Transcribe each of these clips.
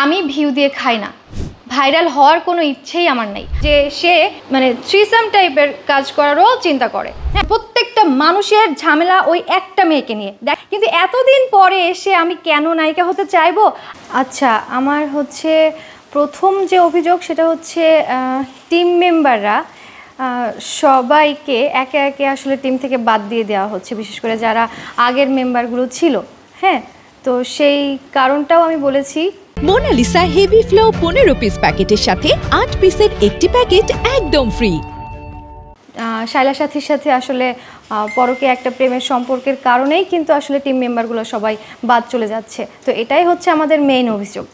আমি ভিউ দিয়ে খাই না, ভাইরাল হওয়ার কোনো ইচ্ছেই আমার নাই। যে সে মানে থ্রিসাম টাইপের কাজ করারও চিন্তা করে। হ্যাঁ, প্রত্যেকটা মানুষের ঝামেলা ওই একটা মেয়েকে নিয়ে। কিন্তু এতদিন পরে এসে আমি কেন নায়িকা হতে চাইবো? আচ্ছা, আমার হচ্ছে প্রথম যে অভিযোগ সেটা হচ্ছে টিম মেম্বাররা সবাইকে একে একে আসলে টিম থেকে বাদ দিয়ে দেওয়া হচ্ছে, বিশেষ করে যারা আগের মেম্বারগুলো ছিল। হ্যাঁ, তো সেই কারণটাও আমি বলেছি। মোনালিসা হেভি ফ্লো 15 পিস প্যাকেটের সাথে 8 পিসের একটি প্যাকেট একদম ফ্রি। শায়লা সাথীর সাথে আসলে পরকে একটা প্রেমের সম্পর্কের কারণেই কিন্তু আসলে টিম মেম্বারগুলো সবাই বাদ চলে যাচ্ছে। তো এটাই হচ্ছে আমাদের মেইন অভিযোগ।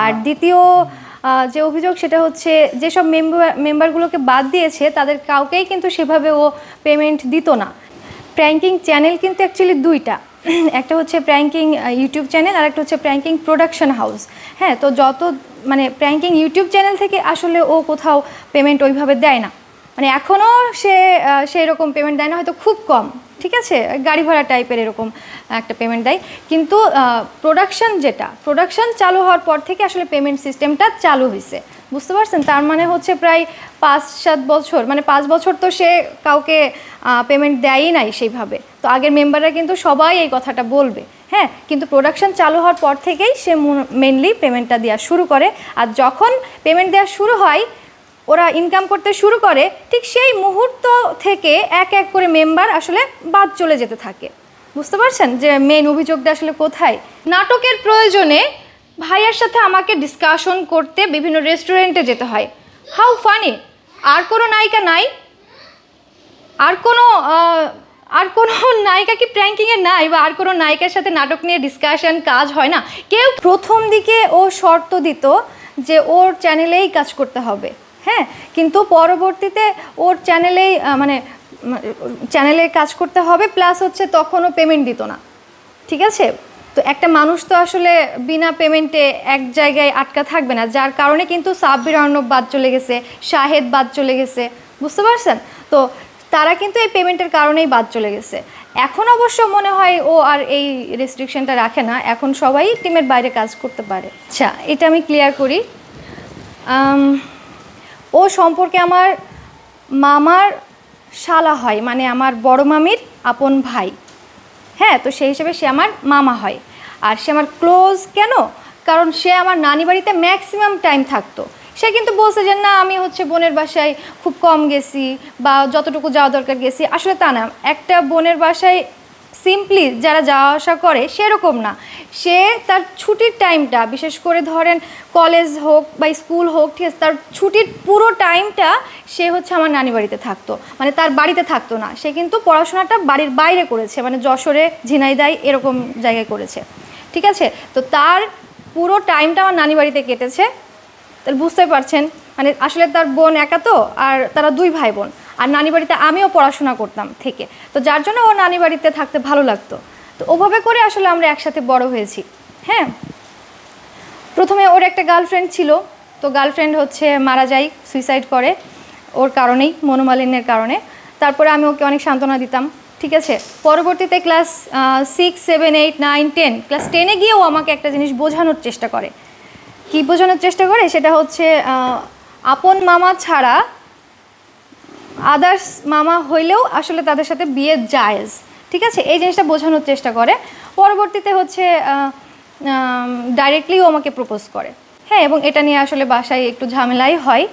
আর দ্বিতীয় যে অভিযোগ সেটা হচ্ছে যেসব মেম্বারগুলোকে বাদ দিয়েছে তাদের কাউকেই কিন্তু সেভাবে ও পেমেন্ট দিত না। প্র্যাঙ্কিং চ্যানেল কিন্তু অ্যাকচুয়ালি দুইটা, একটা হচ্ছে প্র্যাঙ্কিং ইউটিউব চ্যানেল আর একটা হচ্ছে প্র্যাঙ্কিং প্রোডাকশন হাউস। হ্যাঁ, তো যত মানে প্র্যাঙ্কিং ইউটিউব চ্যানেল থেকে আসলে ও কোথাও পেমেন্ট ওইভাবে দেয় না, মানে এখনও সেই রকম পেমেন্ট দেয় না, হয়তো খুব কম, ঠিক আছে, গাড়ি ভাড়া টাইপের এরকম একটা পেমেন্ট দেয়। কিন্তু প্রোডাকশন চালু হওয়ার পর থেকে আসলে পেমেন্ট সিস্টেমটা চালু হয়েছে, বুঝতে পারছেন? তার মানে হচ্ছে প্রায় 5-7 বছর, মানে 5 বছর তো সে কাউকে পেমেন্ট দেয়ই নাই সেইভাবে। তো আগের মেম্বাররা কিন্তু সবাই এই কথাটা বলবে। হ্যাঁ, কিন্তু প্রোডাকশন চালু হওয়ার পর থেকেই সে মেনলি পেমেন্টটা দেওয়া শুরু করে। আর যখন পেমেন্ট দেওয়া শুরু হয়, ওরা ইনকাম করতে শুরু করে, ঠিক সেই মুহূর্ত থেকে এক এক করে মেম্বার আসলে বাদ চলে যেতে থাকে। বুঝতে পারছেন যে মেন অভিযোগটা আসলে কোথায়? নাটকের প্রয়োজনে ভাইয়ার সাথে আমাকে ডিসকাশন করতে বিভিন্ন রেস্টুরেন্টে যেতে হয়। How funny! আর কোনো নায়িকা নাই? আর কোনো নায়িকা কি প্র্যাঙ্কিংয়ে নাই? বা আর কোনো নায়িকার সাথে নাটক নিয়ে ডিসকাশন কাজ হয় না? কেউ প্রথম দিকে ও শর্ত দিত যে ওর চ্যানেলেই কাজ করতে হবে। হ্যাঁ, কিন্তু পরবর্তীতে ওর চ্যানেলে কাজ করতে হবে, প্লাস হচ্ছে তখনও পেমেন্ট দিত না, ঠিক আছে? তো একটা মানুষ তো আসলে বিনা পেমেন্টে এক জায়গায় আটকা থাকবে না, যার কারণে কিন্তু সাব্বির আর্নব বাদ চলে গেছে, শাহেদ বাদ চলে গেছে, বুঝতে পারছেন? তো তারা কিন্তু এই পেমেন্টের কারণেই বাদ চলে গেছে। এখন অবশ্য মনে হয় ও আর এই রেস্ট্রিকশনটা রাখে না, এখন সবাই টিমের বাইরে কাজ করতে পারে। আচ্ছা, এটা আমি ক্লিয়ার করি। ও সম্পর্কে আমার মামার শালা হয়, মানে আমার বড় মামির আপন ভাই। হ্যাঁ, তো সেই হিসেবে সে আমার মামা হয়। আর সে আমার ক্লোজ কেন? কারণ সে আমার নানি বাড়িতে ম্যাক্সিমাম টাইম থাকতো। সে কিন্তু বলছে যে না, আমি হচ্ছে বোনের বাসায় খুব কম গেছি, বা যতটুকু যাওয়া দরকার গেছি। আসলে তা না, একটা বোনের বাসায় সিম্পলি যারা যাওয়া আসা করে সেরকম না। সে তার ছুটির টাইমটা, বিশেষ করে ধরেন কলেজ হোক বা স্কুল হোক, ঠিক আছে, তার ছুটির পুরো টাইমটা সে হচ্ছে আমার নানি বাড়িতে থাকতো, মানে তার বাড়িতে থাকতো না। সে কিন্তু পড়াশোনাটা বাড়ির বাইরে করেছে, মানে যশোরে, ঝিনাইদহ এরকম জায়গায় করেছে, ঠিক আছে? তো তার পুরো টাইমটা আমার নানি বাড়িতে কেটেছে। তাহলে বুঝতে পারছেন, মানে আসলে তার বোন একা তো, আর তারা 2 ভাই বোন। আর নানি বাড়িতে আমিও পড়াশোনা করতাম থেকে, তো যার জন্য ও নানি বাড়িতে থাকতে ভালো লাগতো। তো ওভাবে করে আসলে আমরা একসাথে বড় হয়েছি। হ্যাঁ, প্রথমে ওর একটা গার্লফ্রেন্ড ছিল, তো গার্লফ্রেন্ড হচ্ছে মারা যায়, সুইসাইড করে ওর কারণেই, মনোমালিন্যের কারণে। তারপরে আমি ওকে অনেক সান্ত্বনা দিতাম, ঠিক আছে? পরবর্তীতে ক্লাস 6, 7, 8, 9, 10, ক্লাস 10-এ গিয়েও আমাকে একটা জিনিস বোঝানোর চেষ্টা করে। কি বোঝানোর চেষ্টা করে? সেটা হচ্ছে আপন মামা ছাড়া আদার্স মামা হইলেও আসলে তাদের সাথে বিয়ে জায়েজ, ঠিক আছে? এই জিনিসটা বোঝানোর চেষ্টা করে। পরবর্তীতে হচ্ছে ডাইরেক্টলি ও আমাকে প্রপোজ করে। হ্যাঁ, এবং এটা নিয়ে আসলে বাসায় একটু ঝামেলাই হয়।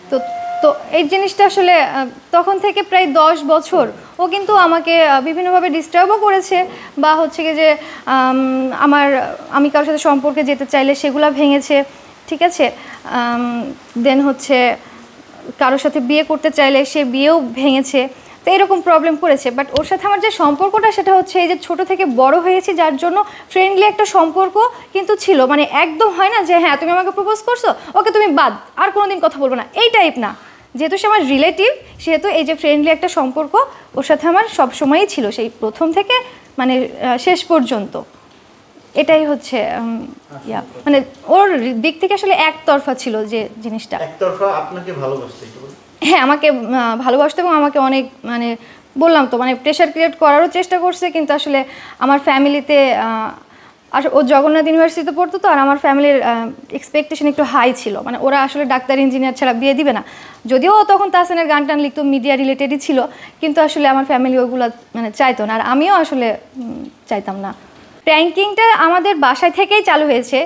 তো তো এই জিনিসটা আসলে তখন থেকে প্রায় 10 বছর ও কিন্তু আমাকে বিভিন্নভাবে ডিস্টার্বও করেছে, বা হচ্ছে কি যে আমি কারোর সাথে সম্পর্কে যেতে চাইলে সেগুলো ভেঙেছে, ঠিক আছে? দেন হচ্ছে কারোর সাথে বিয়ে করতে চাইলে সে বিয়েও ভেঙেছে। তো এরকম প্রবলেম করেছে। বাট ওর সাথে আমার যে সম্পর্কটা সেটা হচ্ছে এই যে ছোটো থেকে বড় হয়েছি, যার জন্য ফ্রেন্ডলি একটা সম্পর্ক কিন্তু ছিল। মানে একদম হয় না যে হ্যাঁ তুমি আমাকে প্রপোজ করছো, ওকে তুমি বাদ, আর কোনো দিন কথা বলবো না, এই টাইপ না। যেহেতু সে আমার রিলেটিভ, সেহেতু এই যে ফ্রেন্ডলি একটা সম্পর্ক ওর সাথে আমার সবসময়ই ছিল, সেই প্রথম থেকে মানে শেষ পর্যন্ত। এটাই হচ্ছে মানে ওর দিক থেকে আসলে একতরফা ছিল যে জিনিসটা। একতরফা আপনাকে ভালোবাসতে? হ্যাঁ, আমাকে ভালোবাসতে, এবং আমাকে অনেক মানে বললাম তো, মানে প্রেশার ক্রিয়েট করারও চেষ্টা করছে, কিন্তু আসলে আমার ফ্যামিলিতে আর ও জগন্নাথ ইউনিভার্সিটিতে পড়তো তো, আর আমার ফ্যামিলির এক্সপেকটেশন একটু হাই ছিল, মানে ওরা আসলে ডাক্তার ইঞ্জিনিয়ার ছাড়া বিয়ে দিবে না। যদিও তখন তাহসানের গান টান লিখতো, মিডিয়া রিলেটেডই ছিল, কিন্তু আসলে আমার ফ্যামিলি ওগুলো মানে চাইতো না, আর আমিও আসলে চাইতাম না। প্র্যাঙ্কিংটা আমাদের বাসায় থেকেই চালু হয়েছে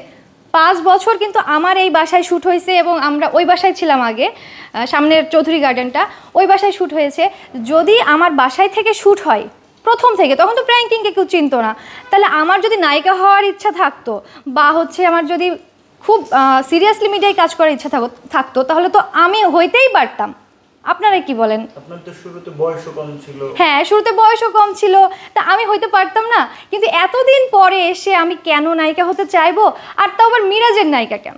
5 বছর, কিন্তু আমার এই বাসায় শ্যুট হয়েছে এবং আমরা ওই বাসায় ছিলাম আগে, সামনের চৌধুরী গার্ডেনটা, ওই বাসায় শ্যুট হয়েছে। যদি আমার বাসায় থেকে শ্যুট হয় প্রথম থেকে, তখন তো প্র্যাঙ্কিংকে কেউ চিনতো না, তাহলে আমার যদি নায়িকা হওয়ার ইচ্ছা থাকতো বা হচ্ছে আমার যদি খুব সিরিয়াসলি মিডিয়ায় কাজ করার ইচ্ছা থাকতো, তাহলে তো আমি হইতেই পারতাম। আপনারা কি বলেন? আপনার তো শুরুতে বয়সও কম ছিল। হ্যাঁ, শুরুতে বয়সও কম ছিল, তা আমি হইতে পারতাম না। কিন্তু এতদিন পরে এসে আমি কেন নায়িকা হতে চাইবো? আর তাও আবার মিরাজের নায়িকা কেন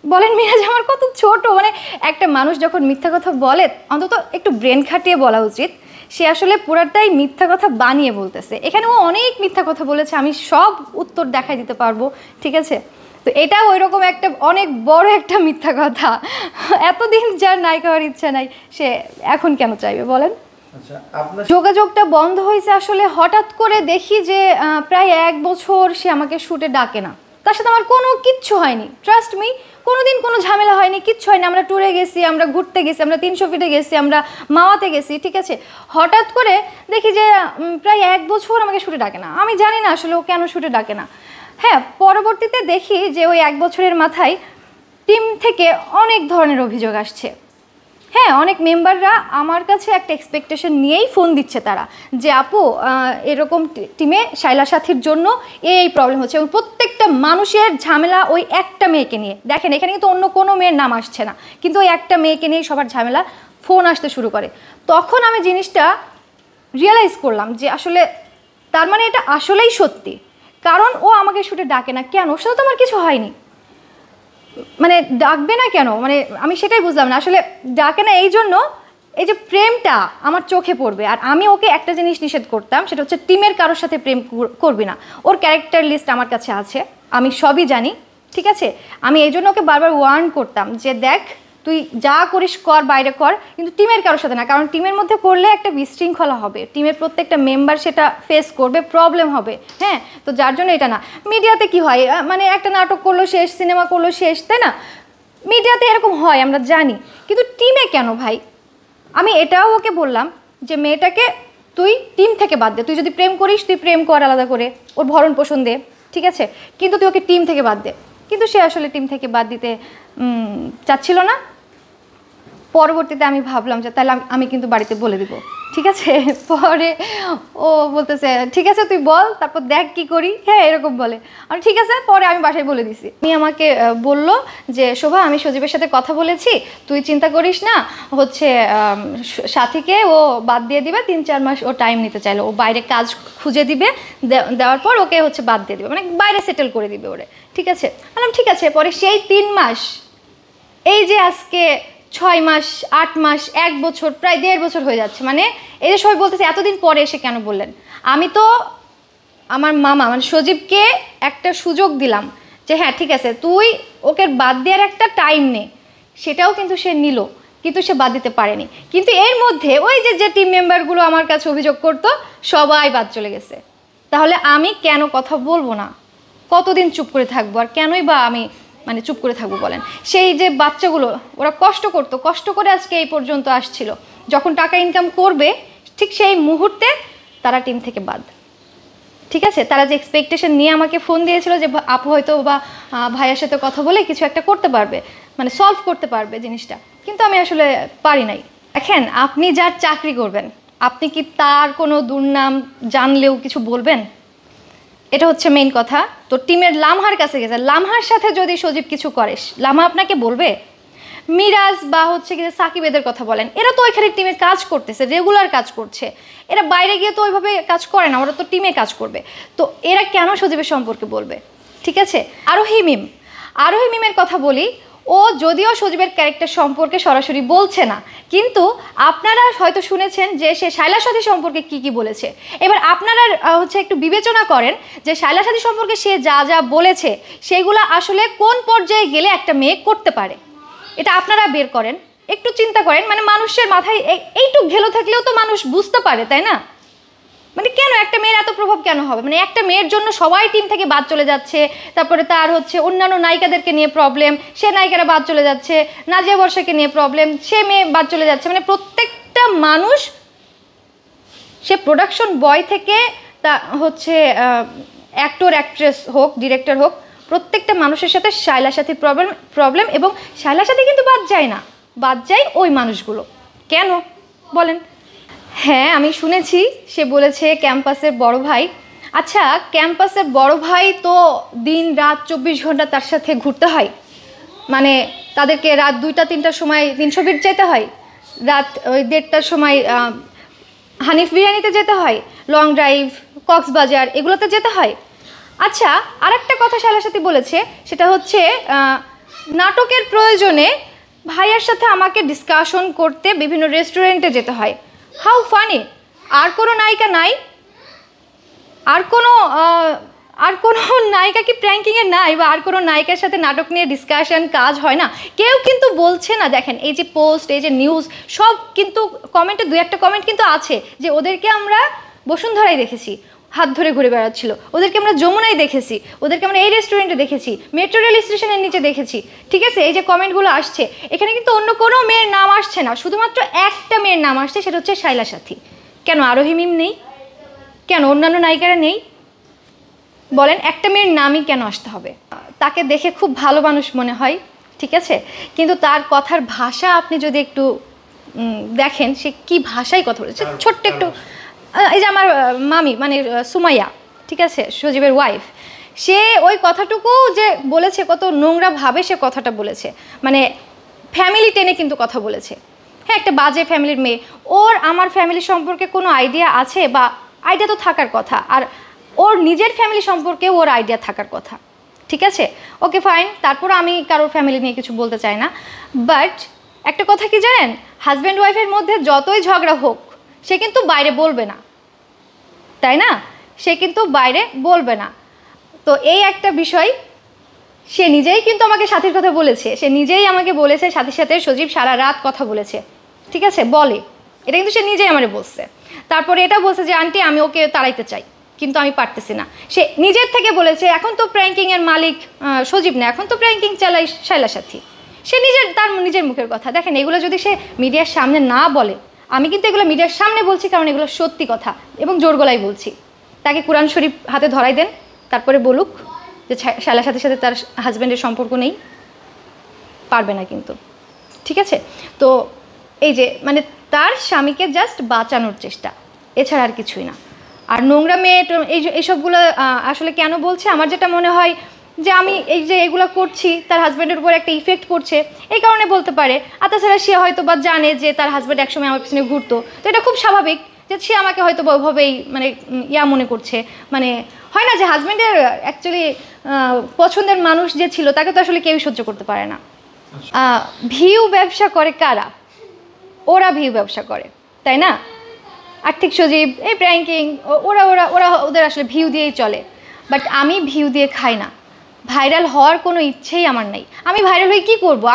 বলেন? মিরাজ আমার কত ছোট। মানে একটা মানুষ যখন মিথ্যা কথা বলে, অন্তত একটু ব্রেন খাটিয়ে বলা উচিত। সে আসলে পুরাটাই মিথ্যা কথা বানিয়ে বলতেছে। এখানে ও অনেক মিথ্যা কথা বলেছে, আমি সব উত্তর দেখাই দিতে পারবো, ঠিক আছে? তো এটা ওই রকম একটা অনেক বড় একটা মিথ্যা কথা। এতদিন যার নায়িকা হওয়ার ইচ্ছা নাই, সে এখন কেন চাইবে বলেন? আচ্ছা, আপনার যোগাযোগটা বন্ধ হয়েছে আসলে হঠাৎ করে দেখি যে প্রায় 1 বছর সে আমাকে শুটে ডাকে না। তার সাথে আমার কোনো কিচ্ছু হয়নি, ট্রাস্ট মি, কোনোদিন কোনো ঝামেলা হয়নি, কিচ্ছু হয়নি। আমরা ট্যুরে গেছি, আমরা ঘুরতে গেছি, আমরা 300 ফিটে গেছি, আমরা মাওয়াতে গেছি, ঠিক আছে? হঠাৎ করে দেখি যে প্রায় 1 বছর আমাকে শুটে ডাকে না। আমি জানি না আসলে ও কেন শুটে ডাকে না। হ্যাঁ, পরবর্তীতে দেখি যে ওই 1 বছরের মাথায় টিম থেকে অনেক ধরনের অভিযোগ আসছে। হ্যাঁ, অনেক মেম্বাররা আমার কাছে একটা এক্সপেকটেশন নিয়েই ফোন দিচ্ছে তারা, যে আপু এরকম টিমে শাইলা সাথীর জন্য এই প্রবলেম হচ্ছে, এবং প্রত্যেকটা মানুষের ঝামেলা ওই একটা মেয়েকে নিয়ে। দেখেন, এখানে কিন্তু অন্য কোনো মেয়ের নাম আসছে না, কিন্তু ওই একটা মেয়েকে নিয়ে সবার ঝামেলা, ফোন আসতে শুরু করে। তখন আমি জিনিসটা রিয়েলাইজ করলাম যে আসলে তার মানে এটা আসলেই সত্যি। কারণ ও আমাকে শুটে ডাকে না কেন? ওর সাথে তো আমার কিছু হয়নি, মানে ডাকবে না কেন? মানে আমি সেটাই বুঝলাম না আসলে। ডাকে না এই জন্য, এই যে প্রেমটা আমার চোখে পড়বে। আর আমি ওকে একটা জিনিস নিষেধ করতাম, সেটা হচ্ছে টিমের কারোর সাথে প্রেম করবি না। ওর ক্যারেক্টার লিস্ট আমার কাছে আছে, আমি সবই জানি, ঠিক আছে? আমি এই জন্য ওকে বারবার ওয়ার্ন করতাম যে দেখ, তুই যা করিস কর, বাইরে কর, কিন্তু টিমের কারোর সাথে না। কারণ টিমের মধ্যে করলে একটা বিশৃঙ্খলা হবে, টিমের প্রত্যেকটা মেম্বার সেটা ফেস করবে, প্রবলেম হবে। হ্যাঁ, তো যার জন্য এটা না। মিডিয়াতে কি হয়, মানে একটা নাটক করলো শেষ, সিনেমা করলো শেষ, তাই না? মিডিয়াতে এরকম হয়, আমরা জানি, কিন্তু টিমে কেন ভাই? আমি এটাও ওকে বললাম যে মেয়েটাকে তুই টিম থেকে বাদ দে। তুই যদি প্রেম করিস, তুই প্রেম কর আলাদা করে, ওর ভরণ পোষণ দে, ঠিক আছে? কিন্তু তুই ওকে টিম থেকে বাদ দে। কিন্তু সে আসলে টিম থেকে বাদ দিতে চাচ্ছিল না। পরবর্তীতে আমি ভাবলাম যে তাহলে আমি কিন্তু বাড়িতে বলে দিব, ঠিক আছে? পরে ও বলতেছে ঠিক আছে তুই বল, তারপর দেখ কি করি। হ্যাঁ, এরকম বলে। আর ঠিক আছে, পরে আমি বাসায় বলে দিছি। আমাকে বললো যে শোভা, আমি সজীবের সাথে কথা বলেছি, তুই চিন্তা করিস না, হচ্ছে সাথীকে ও বাদ দিয়ে দিবে। 3-4 মাস ও টাইম নিতে চাইলো, ও বাইরে কাজ খুঁজে দিবে, দেওয়ার পর ওকে হচ্ছে বাদ দিয়ে দিবে, মানে বাইরে সেটেল করে দিবে ওরে, ঠিক আছে? বললাম ঠিক আছে। পরে সেই 3 মাস, এই যে আজকে 6 মাস, 8 মাস, 1 বছর, প্রায় 1.5 বছর হয়ে যাচ্ছে। মানে এই যে সবাই বলতেছে এতদিন পরে এসে কেন বললেন? আমি তো আমার মামা মানে সজীবকে একটা সুযোগ দিলাম যে হ্যাঁ ঠিক আছে, তুই ওকে বাদ দেওয়ার একটা টাইম নে। সেটাও কিন্তু সে নিল, কিন্তু সে বাদ দিতে পারেনি। কিন্তু এর মধ্যে ওই যে টিম মেম্বারগুলো আমার কাছে অভিযোগ করতো, সবাই বাদ চলে গেছে। তাহলে আমি কেন কথা বলবো না? কতদিন চুপ করে থাকবো? আর কেনই বা আমি মানে চুপ করে থাকবো বলেন? সেই যে বাচ্চাগুলো, ওরা কষ্ট করতো, কষ্ট করে আজকে এই পর্যন্ত আসছিল। যখন টাকা ইনকাম করবে, ঠিক সেই মুহূর্তে তারা টিম থেকে বাদ, ঠিক আছে? তারা যে এক্সপেকটেশন নিয়ে আমাকে ফোন দিয়েছিল যে আপু হয়তো বা ভাইয়ের সাথে কথা বলে কিছু একটা করতে পারবে, মানে সলভ করতে পারবে জিনিসটা, কিন্তু আমি আসলে পারি নাই। দেখেন, আপনি যার চাকরি করবেন, আপনি কি তার কোনো দুর্নাম জানলেও কিছু বলবেন? এটা হচ্ছে মেইন কথা। তো টিমের লামহার কাছে গেছে, লামহার সাথে যদি সজীব কিছু করে, লামহা আপনাকে বলবে? মিরাজ বা হচ্ছে কি সাকিব এদের কথা বলেন, এরা তো ওইখানে টিমে কাজ করতেছে, রেগুলার কাজ করছে। এরা বাইরে গিয়ে তো ওইভাবে কাজ করে না, ওরা তো টিমে কাজ করবে। তো এরা কেন সজীবের সম্পর্কে বলবে? ঠিক আছে? আরোহী মিমের কথা বলি। ও যদিও সজীবের ক্যারেক্টার সম্পর্কে সরাসরি বলছে না, কিন্তু আপনারা হয়তো শুনেছেন যে সে শাইলা সাথী সম্পর্কে কি কি বলেছে। এবার আপনারা হচ্ছে একটু বিবেচনা করেন যে শাইলা সাথী সম্পর্কে সে যা যা বলেছে সেগুলো আসলে কোন পর্যায়ে গেলে একটা মেয়ে করতে পারে, এটা আপনারা বের করেন, একটু চিন্তা করেন। মানে মানুষের মাথায় এইটুক ঘেলো থাকলেও তো মানুষ বুঝতে পারে, তাই না? মানে কেন একটা মেয়ের এত প্রভাব কেন হবে, মানে একটা মেয়ের জন্য সবাই টিম থেকে বাদ চলে যাচ্ছে, তারপরে তার হচ্ছে অন্যান্য নায়িকাদেরকে নিয়ে প্রবলেম, সে নায়িকারা বাদ চলে যাচ্ছে, নাজিয়া বর্ষাকে নিয়ে প্রবলেম, সে মেয়ে বাদ চলে যাচ্ছে, মানে প্রত্যেকটা মানুষ, সে প্রোডাকশন বয় থেকে তা হচ্ছে অ্যাক্টর অ্যাক্ট্রেস হোক, ডিরেক্টর হোক, প্রত্যেকটা মানুষের সাথে শায়লার সাথে প্রবলেম এবং শায়লার সাথে কিন্তু বাদ যায় না, বাদ যায় ওই মানুষগুলো। কেন বলেন? হ্যাঁ আমি শুনেছি সে বলেছে ক্যাম্পাসের বড় ভাই। আচ্ছা ক্যাম্পাসের বড় ভাই তো দিন রাত 24 ঘন্টা তার সাথে ঘুরতে হয়, মানে তাদেরকে রাত 2টা-3টার সময় 300 ফিট যেতে হয়, রাত ওই 1:30টার সময় হানিফ বিরিয়ানিতে যেতে হয়, লং ড্রাইভ, কক্সবাজার এগুলোতে যেতে হয়। আচ্ছা আর একটা কথা শায়লার সাথে বলেছে, সেটা হচ্ছে নাটকের প্রয়োজনে ভাইয়ার সাথে আমাকে ডিসকাশন করতে বিভিন্ন রেস্টুরেন্টে যেতে হয়। How funny! আর কোনো নায়িকা নাই, আর কোনো নায়িকা কি প্র্যাঙ্কিংয়ে নাই, বা আর কোনো নায়িকার সাথে নাটক নিয়ে ডিসকাশন কাজ হয় না? কেউ কিন্তু বলছে না। দেখেন এই যে পোস্ট, এই যে নিউজ, সব কিন্তু কমেন্টে 2-1টা কমেন্ট কিন্তু আছে যে ওদেরকে আমরা বসুন্ধরায় দেখেছি, হাত ধরে ঘুরে বেড়াচ্ছিল, ওদেরকে আমরা যমুনায় দেখেছি, ওদেরকে আমরা এই রেস্টুরেন্টে দেখেছি, মেট্রো রেল স্টেশনের নিচে দেখেছি। ঠিক আছে, এই যে কমেন্টগুলো আসছে এখানে কিন্তু অন্য কোনো মেয়ের নাম আসছে না, শুধুমাত্র একটা মেয়ের নাম আসছে, সেটা হচ্ছে শায়লা সাথী। কেন আরোহী মিম নেই? কেন অন্যান্য নায়িকারা নেই? বলেন একটা মেয়ের নামই কেন আসতে হবে? তাকে দেখে খুব ভালো মানুষ মনে হয়, ঠিক আছে, কিন্তু তার কথার ভাষা আপনি যদি একটু দেখেন সে কি ভাষায় কথা বলেছে, ছোট্ট একটু, এই যে আমার মামি মানে সুমাইয়া, ঠিক আছে, সজীবের ওয়াইফ, সে ওই কথাটুকু যে বলেছে কত নোংরাভাবে সে কথাটা বলেছে, মানে ফ্যামিলি টেনে কিন্তু কথা বলেছে। হ্যাঁ একটা বাজে ফ্যামিলির মেয়ে, ওর আমার ফ্যামিলি সম্পর্কে কোনো আইডিয়া আছে? বা আইডিয়া তো থাকার কথা, আর ওর নিজের ফ্যামিলি সম্পর্কে ওর আইডিয়া থাকার কথা, ঠিক আছে, ওকে ফাইন। তারপর আমি কারোর ফ্যামিলি নিয়ে কিছু বলতে চাই না, বাট একটা কথা কি জানেন, হাজব্যান্ড ওয়াইফের মধ্যে যতই ঝগড়া হোক সে কিন্তু বাইরে বলবে না, তাই না? সে কিন্তু বাইরে বলবে না। তো এই একটা বিষয়, সে নিজেই কিন্তু আমাকে সাথীর কথা বলেছে, সে নিজেই আমাকে বলেছে সাথীর সাথে সজীব সারা রাত কথা বলেছে, ঠিক আছে, বলে, এটা কিন্তু সে নিজেই আমারে বলছে। তারপরে এটা বলছে যে আন্টি আমি ওকে তাড়াইতে চাই কিন্তু আমি পারতেছি না, সে নিজের থেকে বলেছে। এখন তো প্র্যাঙ্কিংয়ের মালিক সজীব না, এখন তো প্র্যাঙ্কিং চালাই শায়লা সাথী, সে তার নিজের মুখের কথা। দেখেন এগুলো যদি সে মিডিয়ার সামনে না বলে, আমি কিন্তু এগুলো মিডিয়ার সামনে বলছি কারণ এগুলো সত্যি কথা এবং জোর গলায় বলছি। তাকে কোরআন শরীফ হাতে ধরাই দেন, তারপরে বলুক যে শায়লার সাথে সাথে তার হাজব্যান্ডের সম্পর্ক নেই, পারবে না কিন্তু, ঠিক আছে। তো এই যে মানে তার স্বামীকে জাস্ট বাঁচানোর চেষ্টা, এছাড়া আর কিছুই না। আর নোংরা মেয়ে এইসবগুলো আসলে কেন বলছে, আমার যেটা মনে হয় যে আমি এই যে এগুলো করছি তার হাজব্যান্ডের উপর একটা ইফেক্ট পড়ছে, এই কারণে বলতে পারে। আর তাছাড়া সে হয়তো বা জানে যে তার হাজব্যান্ড একসময় আমার পিছনে ঘুরতো, তো এটা খুব স্বাভাবিক যে সে আমাকে হয়তো বা ওইভাবেই মানে মনে করছে। মানে হয় না যে হাজব্যান্ডের অ্যাকচুয়ালি পছন্দের মানুষ যে ছিল তাকে তো আসলে কেউই সহ্য করতে পারে না। ভিউ ব্যবসা করে কারা? ওরা ভিউ ব্যবসা করে, তাই না? আর্থিক সজীব, এই প্র্যাঙ্কিং, ওরা ওরা ওরা ওদের আসলে ভিউ দিয়েই চলে। বাট আমি ভিউ দিয়ে খাই না, ভাইরাল হওয়ার কোনো ইচ্ছেই আমার নাই। আমি ভাইরাল হয়ে কী করবো?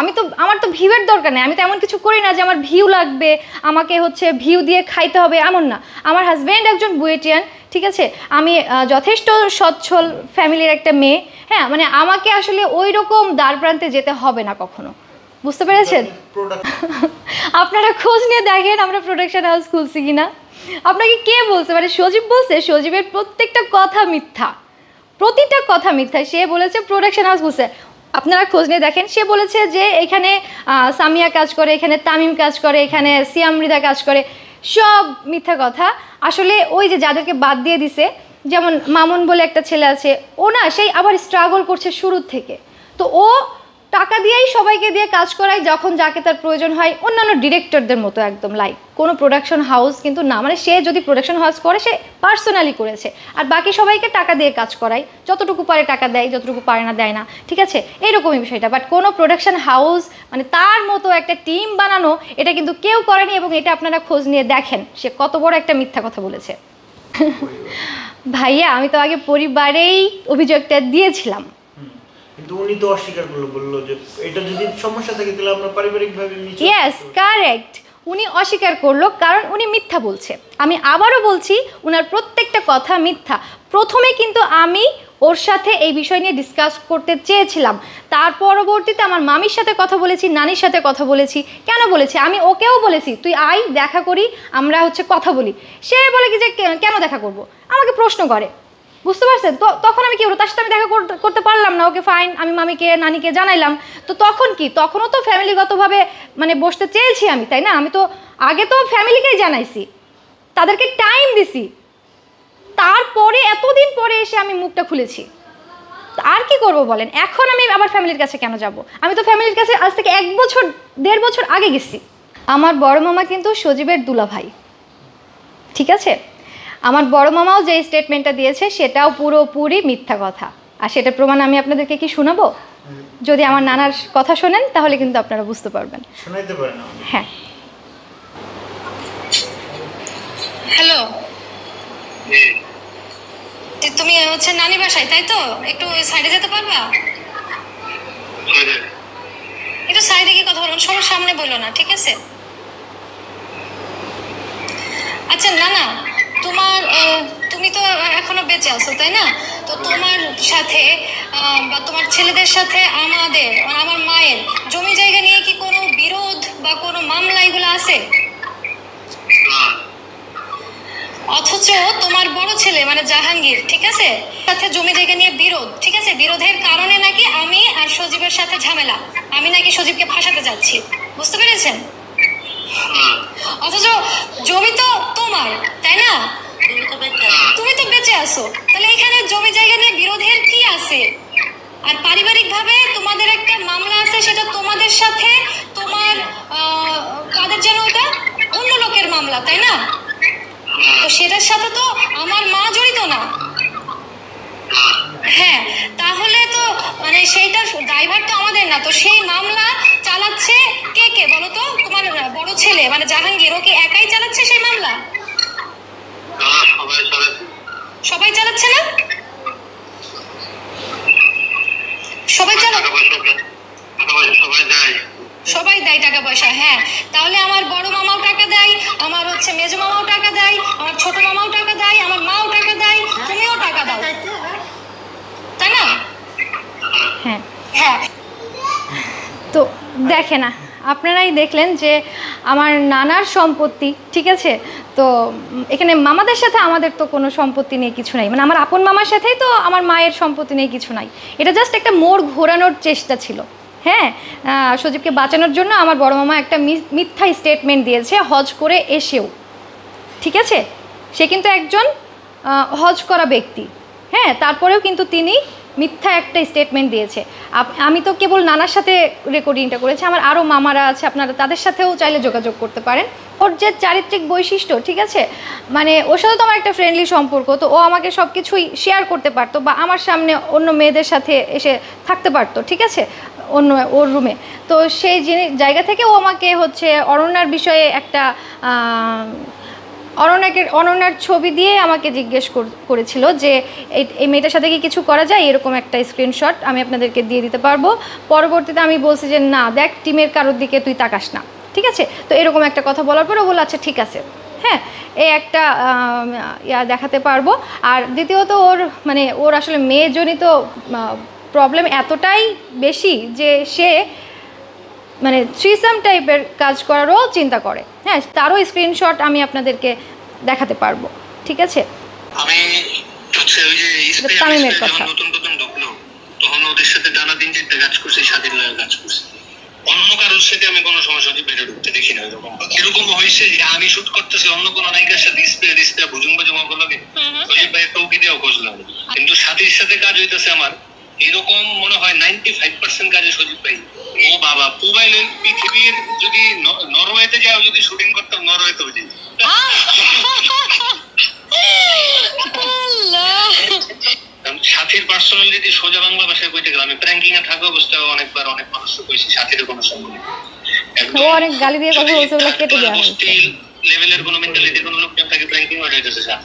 আমার তো ভিউয়ের দরকার নেই, আমি তো এমন কিছু করি না যে আমার ভিউ লাগবে, আমাকে হচ্ছে ভিউ দিয়ে খাইতে হবে, এমন না। আমার হাজব্যান্ড একজন বুয়েটিয়ান, ঠিক আছে, আমি যথেষ্ট সচ্ছল ফ্যামিলির একটা মেয়ে, হ্যাঁ, মানে আমাকে আসলে ওই রকম দ্বার প্রান্তে যেতে হবে না কখনো, বুঝতে পেরেছেন? আপনারা খোঁজ নিয়ে দেখেন আমরা প্রোডাকশন হাউস খুলছি কিনা। আপনাকে কে বলছে? মানে সজীব বলছে? সজীবের প্রত্যেকটা কথা মিথ্যা, প্রতিটা কথা মিথ্যা। সে বলেছে প্রোডাকশন হাউস খুলছে, আপনারা খোঁজ নিয়ে দেখেন। সে বলেছে যে এখানে সামিয়া কাজ করে, এখানে তামিম কাজ করে, এখানে সিয়ামৃদা কাজ করে, সব মিথ্যা কথা। আসলে ওই যে যাদেরকে বাদ দিয়ে দিছে, যেমন মামুন বলে একটা ছেলে আছে, ও না সেই আবার স্ট্রাগল করছে শুরুর থেকে, তো ও টাকা দিয়েই সবাইকে দিয়ে কাজ করায় যখন যাকে তার প্রয়োজন হয়, অন্যান্য ডিরেক্টরদের মতো একদম লাইক কোনো প্রোডাকশন হাউস কিন্তু না। মানে সে যদি প্রোডাকশন হাউস করে সে পার্সোনালি করেছে, আর বাকি সবাইকে টাকা দিয়ে কাজ করায়, যতটুকু পারে টাকা দেয়, যতটুকু পারে না দেয় না, ঠিক আছে, এইরকমই বিষয়টা। বাট কোনো প্রোডাকশন হাউস মানে তার মতো একটা টিম বানানো, এটা কিন্তু কেউ করেনি, এবং এটা আপনারা খোঁজ নিয়ে দেখেন সে কত বড় একটা মিথ্যা কথা বলেছে। ভাইয়া আমি তো আগে পরিবারেই অভিযোগটা দিয়েছিলাম, কিন্তু উনি তো অস্বীকার করলো, বললো যে এটা যদি সমস্যা থাকে তাহলে আমরা পারিবারিকভাবে ইয়েস কারেক্ট। উনি অস্বীকার করলো, কারণ উনি মিথ্যা বলছে। আমি আবারও বলছি, উনার প্রত্যেকটা কথা মিথ্যা। প্রথমে কিন্তু আমি ওর সাথে এই বিষয় নিয়ে ডিসকাস করতে চেয়েছিলাম, তার পরবর্তীতে আমার মামির সাথে কথা বলেছি, নানির সাথে কথা বলেছি। কেন বলেছি, আমি ওকেও বলেছি তুই আয় দেখা করি, আমরা কথা বলি। সে বলে কি যে কেন দেখা করব, আমাকে প্রশ্ন করে, বুঝতে পারছেন? তো তখন আমি কি করবো, তার সাথে আমি দেখা করতে পারলাম না। ওকে ফাইন, আমি মামিকে নানিকে জানাইলাম। তো তখন কি, তখনও তো ফ্যামিলিগতভাবে বসতে চেয়েছি আমি, তাই না? আমি তো আগে তো ফ্যামিলিকেই জানাইছি, তাদেরকে টাইম দিছি, তারপরে এতদিন পরে এসে আমি মুখটা খুলেছি। আর কি করব বলেন? এখন আমি আবার ফ্যামিলির কাছে কেন যাব? আমি তো ফ্যামিলির কাছে আজ থেকে 1 বছর 1.5 বছর আগে গেছি। আমার বড় মামা কিন্তু সজীবের দুলাভাই, ঠিক আছে? আমার বড় মামাও যে স্টেটমেন্টটা দিয়েছে সেটাও পুরোপুরি মিথ্যা কথা, আর সেটার প্রমাণ আমি আপনাদেরকে কি শোনাবো? যদি আমার নানার কথা শোনেন তাহলে কিন্তু আপনারা বুঝতে পারবেন। শোনাইতে পারেন? হ্যাঁ। হ্যালো, তুমি নানি বাসায়, তাই তো? একটু সাইডে যেতে পারবা? একটু সাইডে গিয়ে কথা বলুন, সবার সামনে বলো না, ঠিক আছে? আচ্ছা নানা, তুমি তো এখনো বেঁচে আছো, তাই না? তো তোমার সাথে বা তোমার ছেলেদের সাথে আমার মায়ের জমি জায়গা নিয়ে কি কোনো বিরোধ বা কোনো মামলা এগুলো আছে? অথচ তোমার বড় ছেলে জাহাঙ্গীর, ঠিক আছে, সাথে জমি জায়গা নিয়ে বিরোধ, ঠিক আছে, বিরোধের কারণে নাকি আমি আর সজীবের সাথে ঝামেলা, আমি নাকি সজীবকে ফাঁসাতে যাচ্ছি, বুঝতে পেরেছেন? অথচ জমি তো তোমার, তাই না? তুমি তো বেঁচে আছো, তাহলে এখানে জমি জায়গা নিয়ে বিরোধের কি আছে? আর পারিবারিক ভাবে তোমাদের একটা মামলা আছে, সেটা তোমাদের সাথে তোমার কাদের যেন ওটা অন্য লোকের মামলা, তাই না? তো সেটার সাথে তো আমার মা জড়িত না। হ্যাঁ, তাহলে তো সেইটার ড্রাইভার তো আমাদের না। তো সেই মামলা চালাচ্ছে কে বলো তো? তোমার বড় ছেলে জাহাঙ্গীর, ও কি একাই চালাচ্ছে সেই মামলা? সবাই চালাচ্ছে না? সবাই দেয় টাকা পয়সা। হ্যাঁ, তাহলে আমার বড় মামাও টাকা দেয়, আমার মেজো মামাও টাকা দেয়, আমার ছোট মামাও টাকা দেয়, আমার মাও টাকা দেয়, তুমিও টাকা দাও, তাই না? হ্যাঁ হ্যাঁ। তো দেখে না, আপনারাই দেখলেন যে আমার নানার সম্পত্তি, ঠিক আছে? তো এখানে মামাদের সাথে আমাদের তো কোনো সম্পত্তি নিয়ে কিছু নাই, আমার আপন মামার সাথেই তো আমার মায়ের সম্পত্তি নিয়ে কিছু নাই। এটা জাস্ট একটা মোড় ঘোরানোর চেষ্টা ছিল। হ্যাঁ, সজীবকে বাঁচানোর জন্য আমার বড় মামা একটা মিথ্যা স্টেটমেন্ট দিয়েছে হজ করে এসেও, ঠিক আছে? সে কিন্তু একজন হজ করা ব্যক্তি, হ্যাঁ, তারপরেও কিন্তু তিনি মিথ্যা একটা স্টেটমেন্ট দিয়েছে। আমি তো কেবল নানার সাথে রেকর্ডিংটা করেছি, আমার আরও মামারা আছে, আপনারা তাদের সাথেও চাইলে যোগাযোগ করতে পারেন। ওর যে চারিত্রিক বৈশিষ্ট্য, ঠিক আছে, ওর সাথে তো আমার একটা ফ্রেন্ডলি সম্পর্ক, তো ও আমাকে সব কিছুই শেয়ার করতে পারতো, বা আমার সামনে অন্য মেয়েদের সাথে এসে থাকতে পারতো, ঠিক আছে, ওর রুমে। তো সেই জায়গা থেকে ও আমাকে অনন্যার বিষয়ে একটা অনন্যার ছবি দিয়ে আমাকে জিজ্ঞেস করেছিল যে এই মেয়েটার সাথে কি কিছু করা যায়, এরকম একটা স্ক্রিনশট আমি আপনাদেরকে দিয়ে দিতে পারবো। পরবর্তীতে আমি বলছি যে না, দেখ, টিমের কারোর দিকে তুই তাকাস না, ঠিক আছে? তো এরকম একটা কথা বলার পরে ও বলল আচ্ছা ঠিক আছে, হ্যাঁ, এই একটা দেখাতে পারবো। আর দ্বিতীয়ত ওর আসলে মেয়েজনিত প্রবলেম এতটাই বেশি যে সে থ্রিসাম টাইপের কাজ করারও চিন্তা করে। হ্যাঁ, তারও স্ক্রিনশট আমি আপনাদেরকে দেখাতে পারবো, ঠিক আছে? আমি ওই যে তামিমের কথা, নতুন ঢুকলো তখন ওদের সাথে টানা দিন যেতে কাজ করছে, স্বাধীন লাগে কাজ করছে। অন্য কারোর সাথে আমি কোনো সময় সাথে বেড়ে ঢুকতে দেখি না। এরকম হয়েছে যে আমি শুট করতেছি অন্য কোনো নায়িকার সাথে স্প্রে বুঝুন বাজুম লাগে, সজীব ভাই টৌকি দিয়েও খুঁজলাম, কিন্তু সাথীর সাথে কাজ হইতেছে আমার। এরকম মনে হয় 95% কাজে সজীব ভাই। ও বাবা, মোবাইলে পৃথিবীর যদি নরওয়েতে যাও, যদি শুটিং করতাম নরওয়েতেও যাই। সাথীর পার্সোনালিটি সোজা বাংলা ভাষায় কইতে গেলে আমি প্র্যাঙ্কিং এ থাকা অবস্থায় অনেকবার অনেক মানুষকে কইছি সাথীর কোনো সম্বন্ধে ও অনেক গালি দিয়ে কথা বলছে, ওগুলো কেটে দেওয়া হয়েছে। লেভেলের কোনো মেন্টালিটির কোনো লোক তাকে প্র্যাঙ্কিং হয়ে যাচ্ছে স্যার।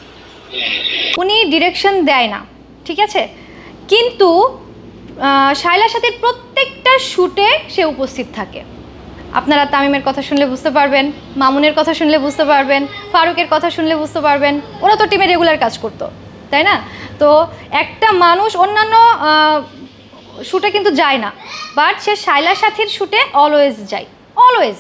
উনি ডিরেকশন দেয় না, ঠিক আছে, কিন্তু শায়লার সাথে প্রত্যেকটা শুটে সে উপস্থিত থাকে। আপনারা তামিমের কথা শুনলে বুঝতে পারবেন, মামুনের কথা শুনলে বুঝতে পারবেন, ফারুকের কথা শুনলে বুঝতে পারবেন, ওরা তো টিমে রেগুলার কাজ করতো, তাই না? তো একটা মানুষ অন্যান্য শ্যুটে কিন্তু যায় না, বাট সে শায়লা সাথীর শ্যুটে অলওয়েজ যায়, অলওয়েজ।